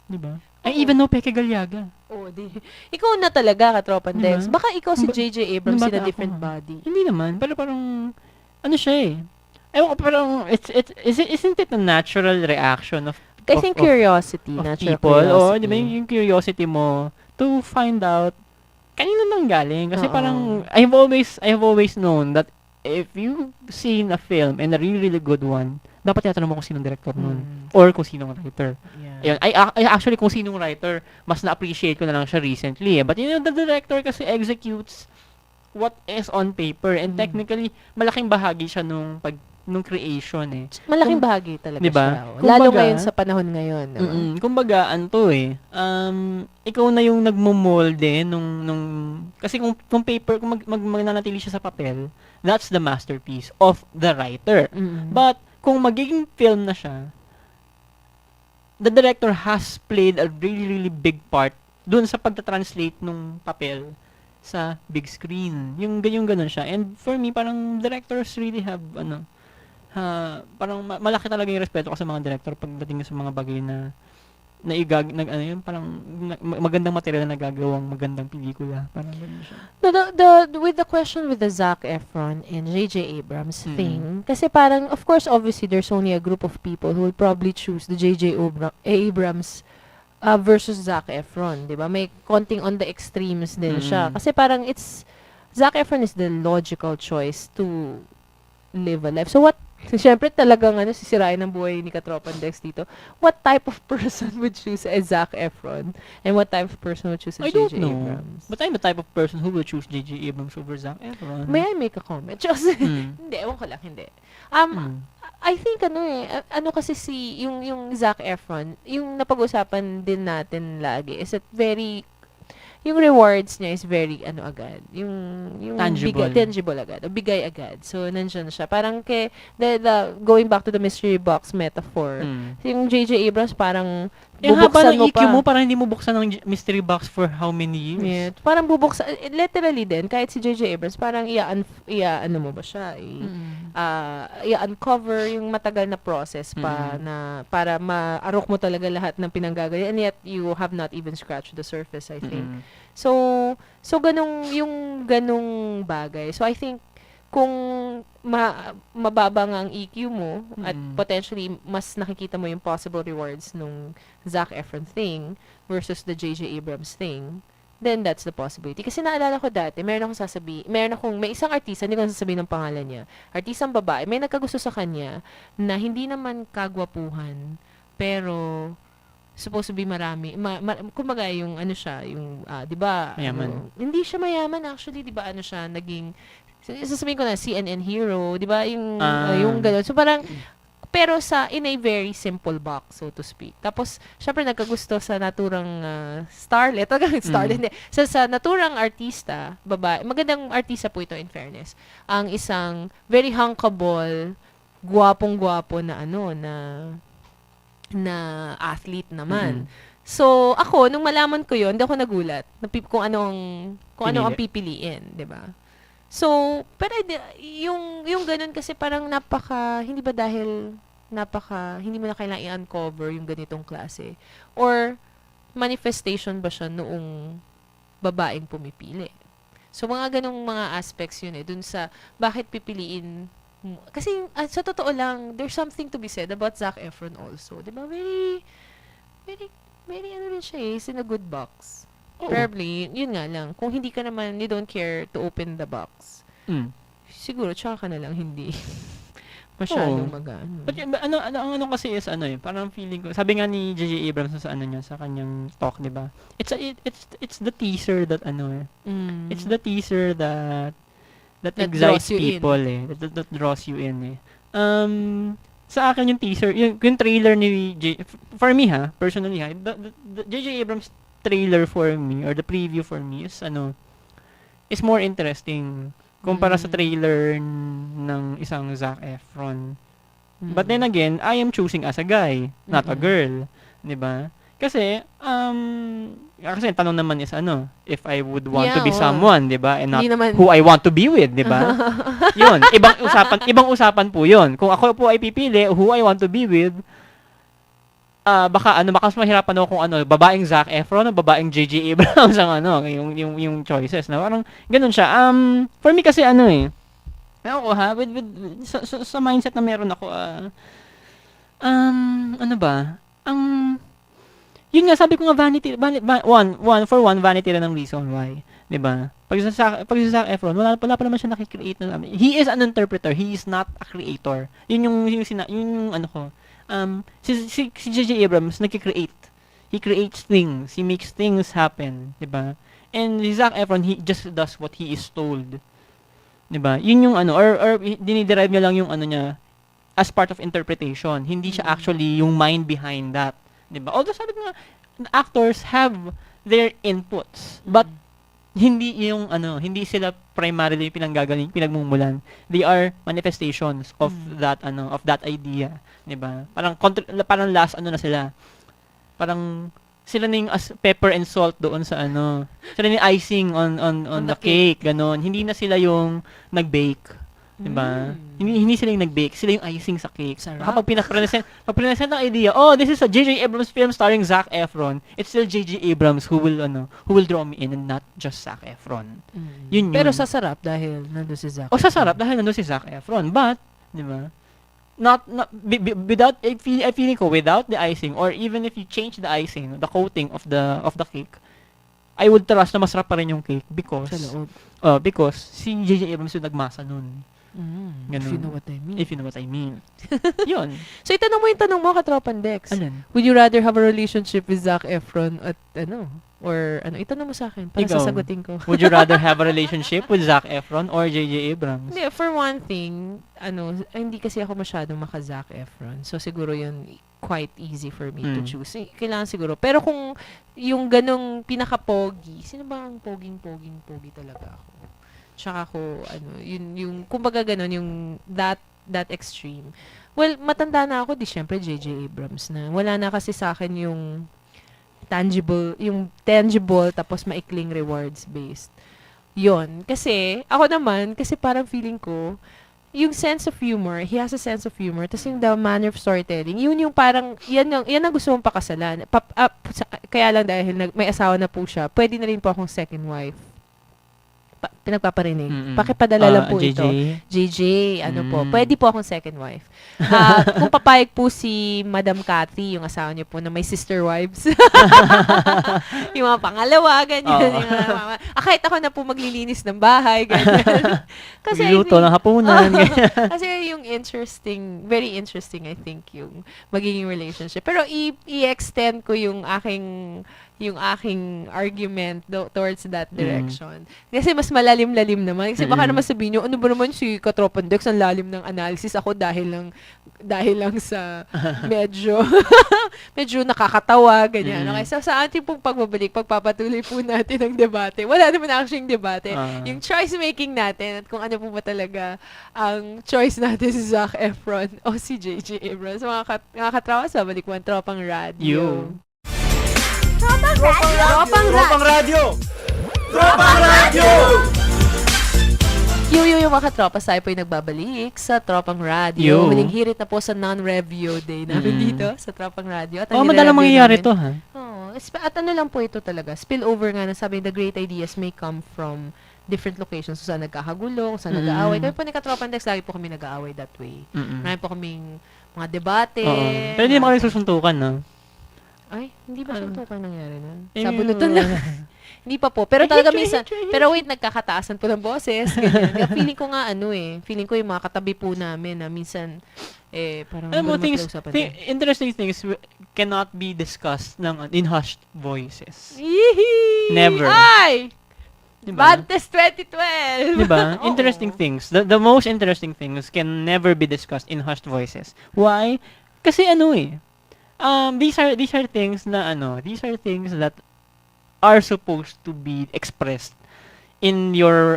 Di ba? I even know Peke Galiaga. Ikaw na talaga, Katropan Dex. Diba? Baka ikaw si J.J. Abrams in a Nung bata different ako, body. Hindi naman, pero parang, ano siya eh. Ewan ko, parang, isn't it a natural reaction of I think curiosity, of natural people? curiosity. O, di ba, yung curiosity mo to find out kanino nang galing. Kasi parang, I have always known that if you've seen a film and a really, really good one, dapat tinatanong mo kung sinong director nun. Or kung sinong writer. Yeah. Ayun, I actually, kung sinong writer, mas na-appreciate ko na lang siya recently. But the director kasi executes what is on paper. And technically, malaking bahagi siya nung creation eh. Malaking bahagi talaga diba? siya. Kumbaga, Lalo ngayon sa panahon ngayon. Diba? Kumbaga, anto eh. Ikaw na yung nagmumolde kasi kung paper, kung magnanatili siya sa papel, that's the masterpiece of the writer. But, kung magiging film na siya, the director has played a really, really big part dun sa pagta-translate nung papel sa big screen. Yung ganun siya. And for me, parang directors really have, parang malaki talaga yung respeto ko sa mga director pagdating sa mga bagay na magandang material na nagagawang magandang pelikula. Parang ganun siya. With the question with the Zac Efron and J.J. Abrams Mm. thing, kasi parang, of course, obviously, there's only a group of people who will probably choose the J.J. Abrams versus Zac Efron, di ba? May konting on the extremes din siya. Mm. Kasi parang Zac Efron is the logical choice to live a life. So what, siyempre talagang sisirain ang buhay ni Katropang Dex dito. What type of person would choose a Zac Efron? And what type of person would choose a I don't J.J. know. Abrams? But I'm the type of person who will choose J.J. Abrams over Zac Efron. May I make a comment? Just, Mm. hindi, ewan ko lang, hindi. Mm. I think kasi yung Zac Efron, yung napag-usapan din natin lagi is that yung rewards niya is very agad. Yung Tangible. tangible agad. O bigay agad. So, nandiyan siya. Parang the going back to the mystery box metaphor, Mm. yung J.J. Abrams parang Yung haba bubuksan ng mo EQ pa. mo, parang hindi mo buksan ng mystery box for how many years? Yeah, parang bubuksan, literally din, kahit si J.J. Abrams, parang ano mo ba siya, i-uncover yung matagal na process pa na para ma-arok mo talaga lahat ng pinanggagawa, and yet you have not even scratched the surface, I think. Mm. So yung ganung bagay. So I think kung mababa nga ang EQ mo at potentially mas nakikita mo yung possible rewards nung Zac Efron thing versus the J.J. Abrams thing, then that's the possibility. Kasi naalala ko dati, may isang artista, hindi ko sasabihin ng pangalan niya, artistang babae, may nagkagusto sa kanya na hindi naman kagwapuhan, pero supposed to be marami. Kumbaga yung siya, yung 'di ba? Mayaman. Hindi siya mayaman actually, 'di ba? Siya naging sasabihin ko na CNN hero, 'di ba? Yung gano'n. So parang pero in a very simple box, so to speak. Tapos syempre nagkagusto sa naturang starlet, hindi. Sa naturang artista, babae. Magandang artista po ito in fairness. Ang isang very hunkable, gwapong-gwapo na athlete naman. So, ako, nung malaman ko yun, hindi ako nagulat kung anong ang pipiliin, di ba? So, pero yung ganun kasi parang hindi ba dahil hindi mo na kailangan i-uncover yung ganitong klase? Or, manifestation ba siya noong babaeng pumipili? So, mga ganong mga aspects yun dun sa bakit pipiliin kasi sa totoo lang, there's something to be said about Zac Efron also. Di ba? Very, very, very rin siya is in a good box. Oo. Probably, yun nga lang. Kung hindi ka naman, you don't care to open the box. Siguro, tsaka ka na lang hindi masyadong mag-ano. But ang kasi is parang feeling ko, sabi nga ni J.J. Abrams sa sa kanyang talk, 'di ba? It's the teaser that it's the teaser that excites draws you people that draws you in sa akin yung teaser, yung trailer ni for me personally the J.J. Abrams trailer for me or the preview for me is more interesting kumpara sa trailer ng isang Zac Efron. But then again, I am choosing as a guy, not a girl, 'di ba? Kasi tanong naman is if I would want to be someone, 'di ba? And not who I want to be with, 'di ba? 'Yun, ibang usapan po 'yun. Kung ako po ay pipili who I want to be with, baka mas mahirapan ako kung babaeng Zac Efron o babaeng J.J. Abrams ang yung choices na parang ganun siya. For me kasi ako with sa mindset na meron ako yun nga sabi ko nga vanity vanity rin ang reason why, 'di ba? Pag sa Zac Efron wala pa naman siya nakikreate na. He is an interpreter, he is not a creator. Yun yung si J.J. Abrams nagki-create. He creates things, he makes things happen, 'di ba? And si Zac Efron, he just does what he is told. 'Di ba? Yun yung or diniderive niya lang yung niya as part of interpretation. Hindi siya actually yung mind behind that. 'Di ba? Although sabi ko nga, actors have their inputs, but hindi hindi sila primarily pinagmumulan. They are manifestations of that idea, 'di ba? Parang last na sila. Parang sila na yung pepper and salt doon sa ano. Sila na yung icing on the cake, ganon. Hindi na sila yung nag-bake. Diba? Hindi sila yung nag-bake. Sila yung icing sa cake. Sarap. Kapag pag-present ng idea, oh, this is a J.J. Abrams film starring Zac Efron. It's still J.J. Abrams who will draw me in and not just Zac Efron. Yun. Pero sasarap dahil nandun si Zac. O sasarap dahil nandun si Zac Efron. But, di ba? Not without I feeling ko without the icing or even if you change the icing, the coating of the cake, I would trust na masarap pa rin yung cake because Sa loob. because si J.J. Abrams yung nagmasa nun. If you know what I mean. If you know what I mean. Yun. So, itanong mo yung tanong mo, Katropan Dex. Alin? Would you rather have a relationship with Zac Efron at or itanong mo sa akin para Ikaw. sasagutin ko. Would you rather have a relationship with Zac Efron or J.J. Abrams? Hindi, for one thing, hindi kasi ako masyadong maka-Zac Efron. So, siguro yun quite easy for me to choose. Kailangan siguro. Pero kung yung ganong pinaka-pogi, sino ba ang pogi talaga ako? Tsaka ako, yung kumbaga ganon, yung that extreme. Well, matanda na ako, di syempre J.J. Abrams na. Wala na kasi sa akin yung tangible, tapos maikling rewards based. Yon. Kasi, ako naman, kasi parang feeling ko, yung sense of humor, he has a sense of humor, tapos yung the manner of storytelling, yun yung parang, yan ang gusto mong pakasalan. Kaya lang dahil may asawa na po siya, pwede na rin po akong second wife. Pinagpaparinig. Pakipadala lang po JJ. ito. JJ, po. Pwede po akong second wife. Kung papayag po si Madam Cathy, yung asawa niya po, na may sister wives. Yung mga pangalawa, ganyan. Yung kahit ako na po maglilinis ng bahay, ganyan. Kasi Luto ng hapunan. kasi yung very interesting, I think, yung magiging relationship. Pero i-extend ko yung aking argument towards that direction. Kasi mas malalim-lalim naman. Kasi baka naman sabihin nyo, ano ba naman si Katropan Dex, ang lalim ng analysis ako dahil lang sa medyo nakakatawa, ganyan. Okay, so sa ating pong pagbabalik, pagpapatuloy po natin ang debate. Wala naman actually yung debate. Yung choice making natin at kung ano po ba talaga ang choice natin si Zac Efron o si J.J. Abrams. Mga katrawas, balik mo ang Tropang Radio. Tropang Radio! Tropang Radio! Yung mga katropas, tayo po yung nagbabalik sa Tropang Radio. Huling hirit na po sa non-review day namin dito sa Tropang Radio. At madalang mangyayari to, ha? At lang po ito talaga. Spillover nga na sabi, the great ideas may come from different locations. So, saan nagkakagulo, kung saan nag-aaway. Kami po ni Katropan Dex, lagi po kami nag-aaway that way. Marami po kaming mga debate. Pero hindi naman kami susuntukan, no? Ay, hindi ba suntukan nangyari nun? Sabunutan lang. Hindi pa po. Pero talaga minsan, pero wait, nagkakataasan po ng boses. Ganyan. Kaya feeling ko nga feeling ko yung mga katabi po namin na minsan, parang interesting things cannot be discussed in hushed voices. Yee! Never. Ay! Diba? Bad Test 2012! Diba? Interesting things. The most interesting things can never be discussed in hushed voices. Why? Kasi these are things that are supposed to be expressed in your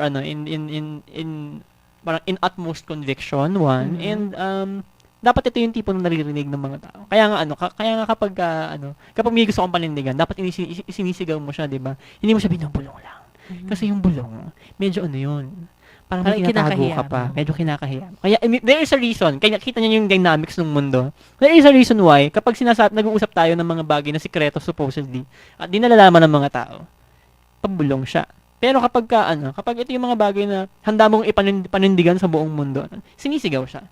parang in utmost conviction and dapat ito yung tipo ng naririnig ng mga tao. Kaya nga kapag may gusto kang panindigan, dapat isinisigaw mo siya, 'di ba? Hindi mo siya binubulong lang. Kasi yung bulong, medyo yun. Parang may kinatago ka pa. Medyo kinakahiya. Kaya, there is a reason. Kaya kita niyo yung dynamics ng mundo. There is a reason why, kapag nag-uusap tayo ng mga bagay na sikreto supposedly, at di nalalaman ng mga tao, pabulong siya. Pero kapag ito yung mga bagay na handa mong ipanindigan sa buong mundo, sinisigaw siya.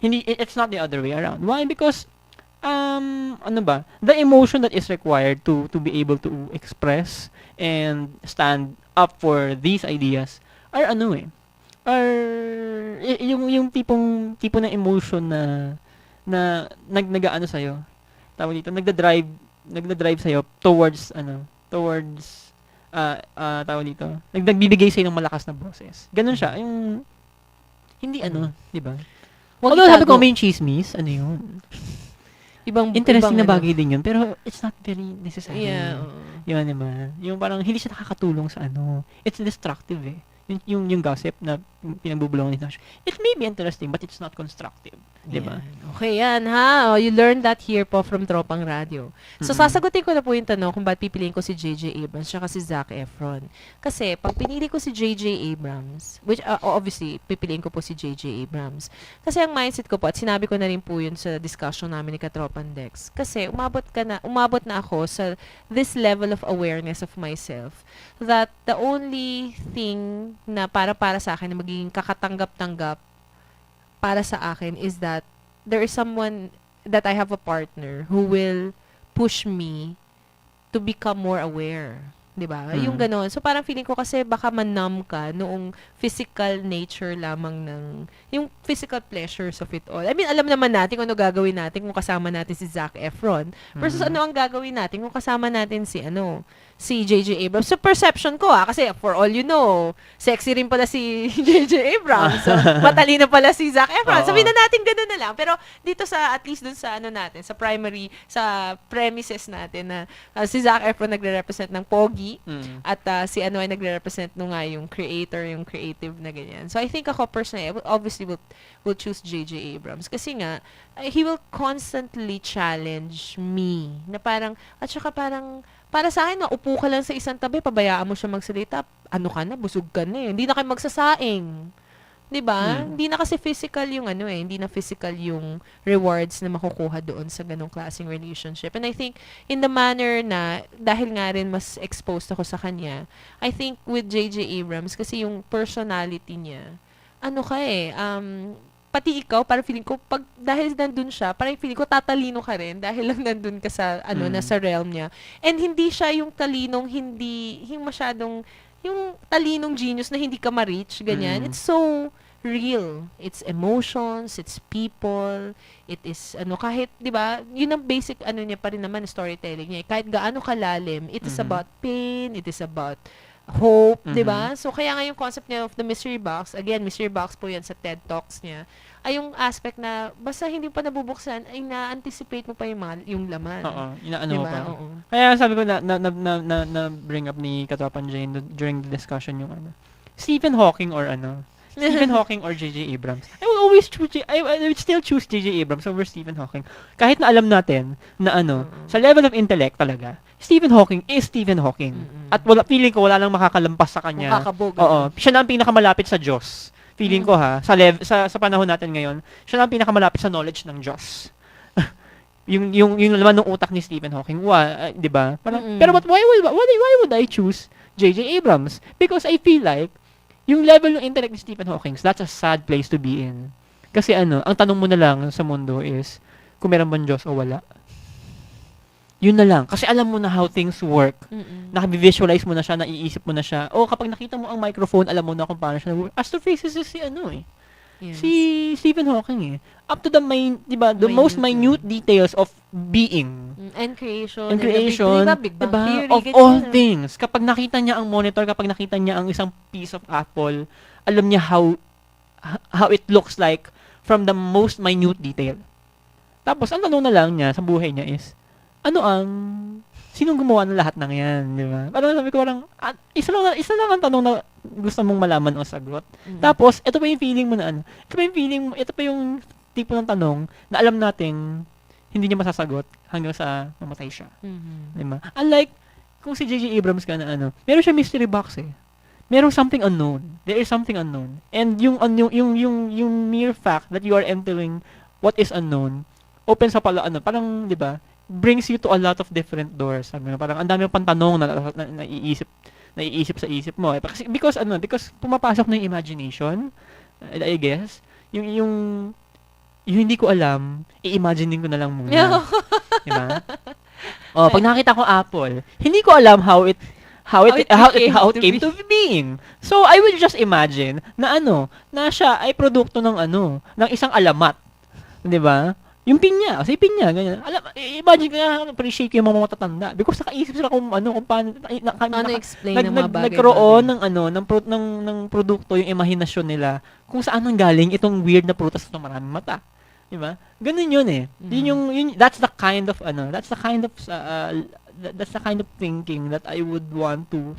It's not the other way around. Why? Because, the emotion that is required to be able to express and stand up for these ideas are yung tipo ng emotion na nag-aano sa'yo, tawag dito, nagda-drive sa'yo towards tawag dito, nagbibigay sa'yo ng malakas na boses. Ganun siya, yung hindi di ba? Although sabi ko may chismis, yun? Interesting na bagay din yun, pero it's not very necessary. Yeah. Yun, diba? Yung parang hindi siya nakakatulong sa It's destructive, yung gossip na pinagbubulungan ni Nash. It may be interesting, but it's not constructive. Diba? Yan. Okay, yan ha. Oh, you learned that here po from Tropang Radio. So, sasagutin ko na po yung tanong kung ba't pipiliin ko si J.J. Abrams tsaka si Zac Efron. Kasi, pag pinili ko si J.J. Abrams, which obviously, pipiliin ko po si J.J. Abrams. Kasi ang mindset ko po, at sinabi ko na rin po yun sa discussion namin ni Katropan Dex. Kasi, umabot na ako sa this level of awareness of myself that the only thing na para sa akin na magiging kakatanggap-tanggap para sa akin is that there is someone that I have a partner who will push me to become more aware. 'Di ba? Yung gano'n. So parang feeling ko kasi baka man-numb ka noong physical nature lamang ng yung physical pleasures of it all. I mean, alam naman natin kung ano gagawin natin kung kasama natin si Zac Efron versus ano ang gagawin natin kung kasama natin si J.J. Abrams. So, perception ko kasi for all you know, sexy rin pala si J.J. Abrams. So, matalino pala si Zac Efron. Sabihin na natin gano'n na lang. Pero dito sa, at least dun sa natin, sa primary, sa premises natin na si Zac Efron nagre-represent ng pogi at si ay nagre-represent yung creator, yung creative na ganyan. So, I think ako personally, obviously will choose J.J. Abrams. Kasi nga, he will constantly challenge me. Na parang, at saka parang, para sa akin, upo ka lang sa isang tabi, pabayaan mo siya magsalita, ano ka na, busog ka na eh. Hindi na kayo magsasaing. 'Di ba? Hindi na kasi physical yung hindi na physical yung rewards na makukuha doon sa ganong klaseng relationship. And I think, in the manner na, dahil nga rin mas exposed ako sa kanya, I think with J.J. Abrams, kasi yung personality niya, pati ikaw, parang feeling ko, dahil nandun siya, parang feeling ko tatalino ka rin dahil lang nandun ka sa, nasa realm niya. And hindi siya yung talinong, yung masyadong, yung talinong genius na hindi ka ma-reach, ganyan. It's so real. It's emotions, it's people, it is, kahit, di ba, yun ang basic, niya pa rin naman, storytelling niya. Kahit gaano kalalim, it is about pain, it is about hope, 'di ba? So kaya nga yung concept niya of the mystery box, again, mystery box po 'yan sa TED Talks niya. Ay yung aspect na basta hindi pa nabubuksan ay na-anticipate mo pa yung laman. Oo, inaano mo diba? pa. Oo. Kaya sabi ko na bring up ni Katropan Jane during the discussion yung Stephen Hawking or Stephen Hawking or J.J. Abrams. I will always choose I would still choose J.J. Abrams over Stephen Hawking. Kahit na alam natin na sa level of intellect talaga, Stephen Hawking is Stephen Hawking. At feeling ko wala nang makakalampas sa kanya. Makakabog. Oo. Siya na ang pinakamalapit sa Diyos. Feeling ko sa panahon natin ngayon, siya na ang pinakamalapit sa knowledge ng Diyos. yung laman ng utak ni Stephen Hawking, 'di ba? Pero why would I choose J.J. Abrams? Because I feel like yung level ng intellect ni Stephen Hawking, that's a sad place to be in. Kasi ang tanong mo na lang sa mundo is kung meron bang Diyos o wala. Yun na lang. Kasi alam mo na how things work. Naka-visualize mo na siya, naiisip mo na siya. O kapag nakita mo ang microphone, alam mo na kung paano siya nag-work. Astrophysicist Yes. si Stephen Hawking Up to the the most minute details of being. And creation. And creation, Big Bang Theory, of all things. Kapag nakita niya ang monitor, kapag nakita niya ang isang piece of apple, alam niya how it looks like from the most minute detail. Tapos, ang tanong na lang niya sa buhay niya is, sinong gumawa ng lahat ng yan, di ba? Parang sabi ko isa lang ang tanong na gusto mong malaman o sagot. Tapos, ito pa yung feeling mo na ito pa yung tipo ng tanong na alam nating hindi niya masasagot hanggang sa mamatay siya. Di ba? Unlike, kung si J.J. Abrams ka na meron siya mystery box Merong something unknown. There is something unknown. And yung mere fact that you are entering what is unknown, open sa parang, di ba, brings you to a lot of different doors. Parang ang dami pang tanong na naiisip sa isip mo. Because pumapasok na yung imagination, I guess. Yung hindi ko alam, i-imaginein ko na lang muna. Diba? Pag nakita ko apple, hindi ko alam how it came to being. So I will just imagine na na siya ay produkto ng isang alamat. 'Di ba? Yung pinya, kasi pinya, ganyan. Imagine ko appreciate ko yung mga matatanda. Because nakaisip sila kung paano, explain ng mga bagay. Nagkaroon ng produkto, yung imahinasyon nila, kung saan nang galing itong weird na prutas na maraming mata. Diba? Ganun yun that's the kind of thinking that I would want to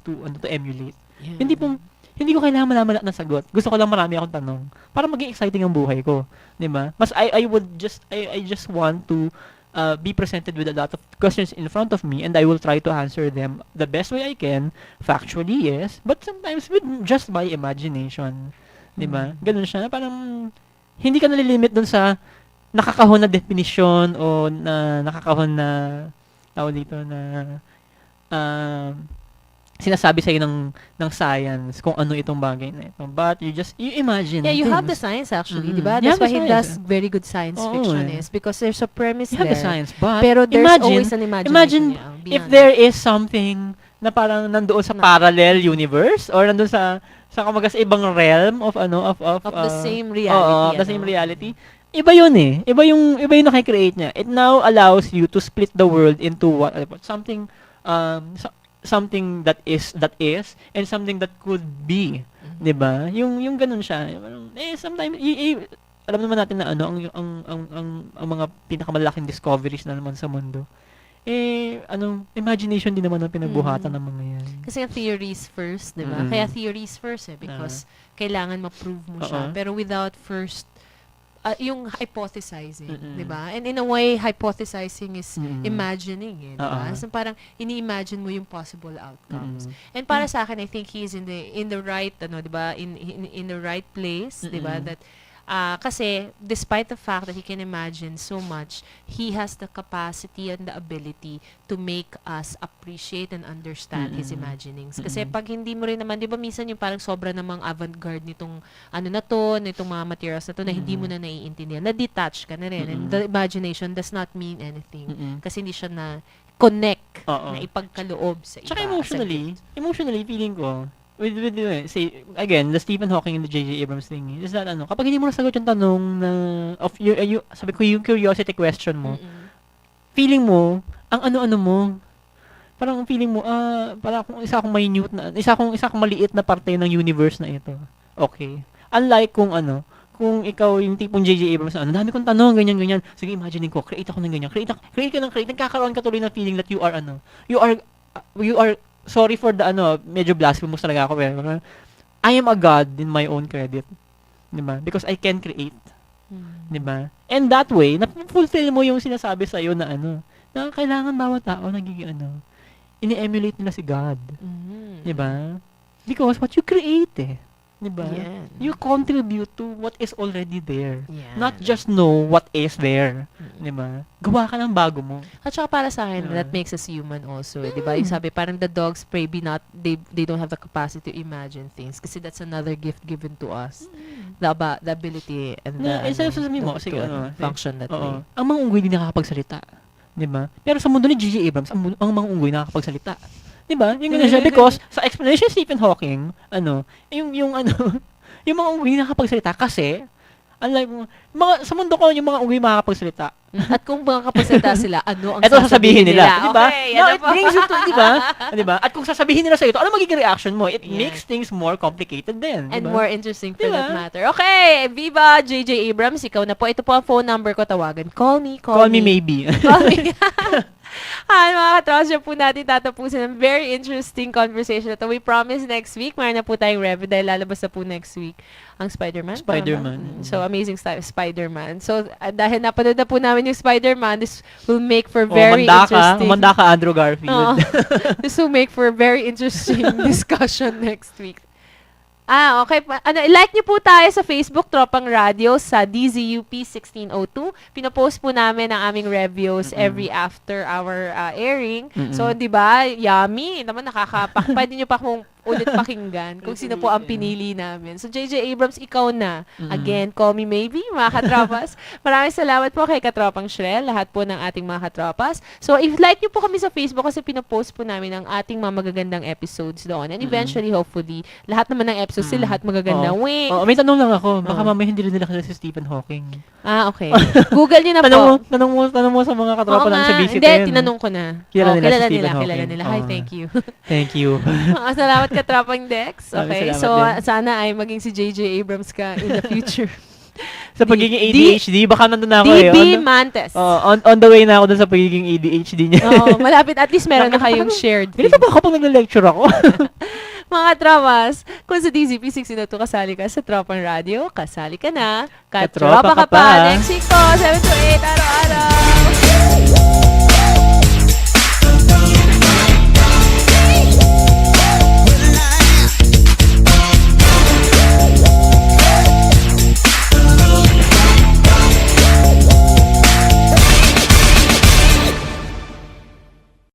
emulate. Yeah. Hindi pong, hindi ko kailangan malaman lahat ng sagot. Gusto ko lang marami akong tanong para maging exciting ang buhay ko, 'di ba? Mas I just want to be presented with a lot of questions in front of me, and I will try to answer them the best way I can, factually, yes, but sometimes with just my imagination, 'di ba? Ganun siya, na parang hindi ka nalilimit dun sa nakakahon na definition o na nakakahon na tawag dito na sinasabi sa'yo ng science kung ano itong bagay na ito. But you imagine Yeah, you have the things. science actually, Mm-mm. di ba? You That's have why the he science. does very good science Oo, fiction eh. is because there's a premise You have the there. science, but Pero there's always an imagination. imagine yeah, if beyond there is something na parang nandoon sa Na- parallel universe or nandoon sa kumbaga sa ibang realm of of the same reality. Oo, the same reality. Iba yun eh. Iba yung nakikreate niya. It now allows you to split the world into something something that is and something that could be. 'Di ba? Yung ganun siya. Parang, sometimes alam naman natin na ano ang mga pinakamalalaking discoveries na naman sa mundo. Imagination din naman ang pinagbuhatan ng mga yan. Kasi nga theories first, di ba? Mm-mm. Kaya theories first because kailangan ma-prove mo siya. Oo. Pero without first, yung hypothesizing, Mm-mm. di ba? And in a way, hypothesizing is Mm-mm. imagining, di ba? Oo. So parang ini-imagine mo yung possible outcomes. Mm-mm. And para sa akin, I think he's in the right, di ba? In the right place, di ba? Mm-mm. That kasi despite the fact that he can imagine so much, he has the capacity and the ability to make us appreciate and understand his Mm-mm. imaginings. Kasi Mm-mm. pag hindi mo rin naman, di ba minsan yung parang sobra namang avant-garde nitong nitong mga materials na to na hindi mo na naiintindihan. Na-detach ka na rin. And the imagination does not mean anything. Mm-mm. Kasi hindi siya na connect, Oo. na ipagkaloob sa iba. Tsaka sa emotionally feeling ko with say again the Stephen Hawking and the J.J. Abrams thing is that kapag hindi mo nasagot yung tanong na of you sabi ko yung curiosity question mo, Mm-mm. feeling mo ang ano-ano mo, parang feeling mo para akong isa akong maliit na parte ng universe na ito. Okay. Unlike kung ikaw yung tipong J.J. Abrams na dami kong tanong, ganyan. Sige, imagine ko, create ako ng ganyan. Create ka ng create. Nagkakaroon ka tuloy ng feeling that you are sorry for the medyo blasphemous talaga ako, pero I am a god in my own credit. 'Di ba? Because I can create. 'Di ba? And that way, na-fulfill mo yung sinasabi sa iyo na na kailangan bawat tao nagiging ini-emulate nila si God. Mhm. 'Di ba? Because what you create 'di ba? Yan. You contribute to what is already there. Yan. Not just know what is there. 'Di ba? Gawa ka ng bago mo. At saka para sa akin, Yeah. that makes us human also. Di ba? Yung sabi, parang the dogs maybe not, they don't have the capacity to imagine things kasi that's another gift given to us. The ability and Na, sabi mo, sige, function that way. Oo. Ang mga unggoy di nakakapagsalita. 'Di ba? Pero sa mundo ni J.J. Abrams, ang mga unggoy nakakapagsalita. 'Di ba? Yung ganun siya because sa explanation ni Stephen Hawking, yung mga unggoy nakakapagsalita kasi unlike sa mundo ko yung mga unggoy makakapagsalita. At kung makakapagsalita sila, ano ang Ito sasabihin nila, 'di ba? Okay, No, ano it po? brings you to, 'di ba? 'Di ba? At kung sasabihin nila sa ito, ano magiging reaction mo? It Yeah. makes things more complicated din, 'di And ba? more interesting for Diba? that matter. Okay, Viva J.J. Abrams, ikaw na po. Ito po ang phone number ko, tawagan. Call me. Call me maybe. Call me. Mga katrosya po natin tatapusin ang very interesting conversation na to. We promise next week, mayroon na po tayong review dahil lalabas na po next week ang Spider-Man. Spider-Man. Tama? So, amazing Spider-Man. So, dahil napanood na po namin yung Spider-Man, this will make for very interesting. Umanda ka, Andrew Garfield. Oo. This will make for a very interesting discussion next week. Okay. Like niyo po tayo sa Facebook, Tropang Radio, sa DZUP 1602. Pinopost po namin ang aming reviews every after our airing. So, di ba, yummy. Naman, pwede nyo pa kung ulit pakinggan kung sino po ang pinili namin. So, J.J. Abrams, ikaw na. Again, call me maybe, mga katropas. Maraming salamat po kay Katropang Shrel, lahat po ng ating mga katropas. So, if like nyo po kami sa Facebook kasi pinopost po namin ang ating mga magagandang episodes doon. And eventually, hopefully, lahat naman ng episodes, lahat magaganda. Wait. May tanong lang ako. Baka mamaya hindi rin nila kasi si Stephen Hawking. Okay. Google nyo na po. Tanong mo sa mga katropa Oo lang nga. sa Visit. Hindi, tinanong ko na. Kilala nila si Stephen Kilala Hawking. nila. Hi, thank you. Thank you. Salamat ka, Tropang Dex. Okay, Salamat so din. sana ay maging si J.J. Abrams ka in the future. Sa pagiging ADHD, baka nandun na ako DB Mantes. On the way na ako dun sa pagiging ADHD niya. Malapit. At least meron na kayong shared thing. Ganito ba ako pag nag-lecture ako? Mga tropas, kung sa DZP 602 kasali ka sa Tropang Radio, kasali ka na. Katropa Katropa ka ka pa. pa. Next week po, 7 to 8, araw-araw.